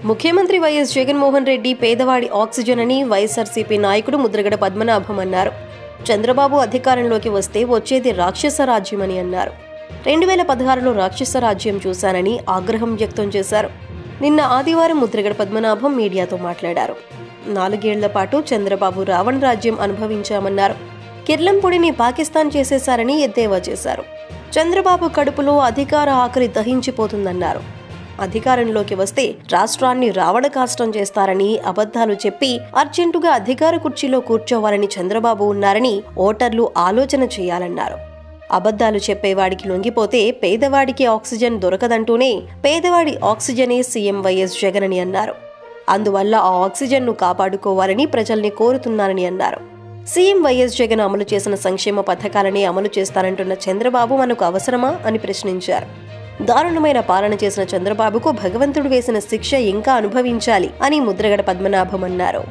ముఖ్యమంత్రి వైఎస్ జగన్మోహన్ రెడ్డి పేదవాడి ఆక్సిజన్ అని వైఎస్ఆర్సీపీ నాయకుడు ముద్రగడ పద్మనాభం అన్నారు. చంద్రబాబు అధికారంలోకి వస్తే వచ్చేది రాక్షస రాజ్యమని అన్నారు. 2016లో రాక్షస రాజ్యం చూశానని ఆగ్రహం వ్యక్తం చేశారు. నిన్న ఆదివారం ముద్రగడ పద్మనాభం మీడియాతో మాట్లాడారు. 4 ఏళ్ల పాటు చంద్రబాబు రావణ రాజ్యం అనుభవించామన్నారు. కిర్లంపూడిని పాకిస్తాన్ చేసేశారని ఎద్దేవా చేశారు. చంద్రబాబు కడుపులో అధికార ఆకలి దహించిపోతుందన్నారు. అధికారంలోకి వస్తే రాష్ట్రాన్ని రావణ కాష్టం చేస్తారని అబద్ధాలు చెప్పి అర్జెంటుగా అధికార కుర్చీలో కూర్చోవాలని చంద్రబాబు ఉన్నారని ఓటర్లు ఆలోచన చేయాలన్నారు. అబద్ధాలు చెప్పేవాడికి లొంగిపోతే పేదవాడికి ఆక్సిజన్ దొరకదంటూనే పేదవాడి ఆక్సిజనే సీఎం వైఎస్ జగన్ అని అన్నారు. అందువల్ల ఆ ఆక్సిజన్ను కాపాడుకోవాలని ప్రజల్ని కోరుతున్నారని అన్నారు. సీఎం వైఎస్ జగన్ అమలు చేసిన సంక్షేమ పథకాలనే అమలు చేస్తారంటున్న చంద్రబాబు మనకు అవసరమా అని ప్రశ్నించారు. దారుణమైన పాలన చేసిన చంద్రబాబుకు భగవంతుడు వేసిన శిక్ష ఇంకా అనుభవించాలి అని ముద్రగడ పద్మనాభం అన్నారు.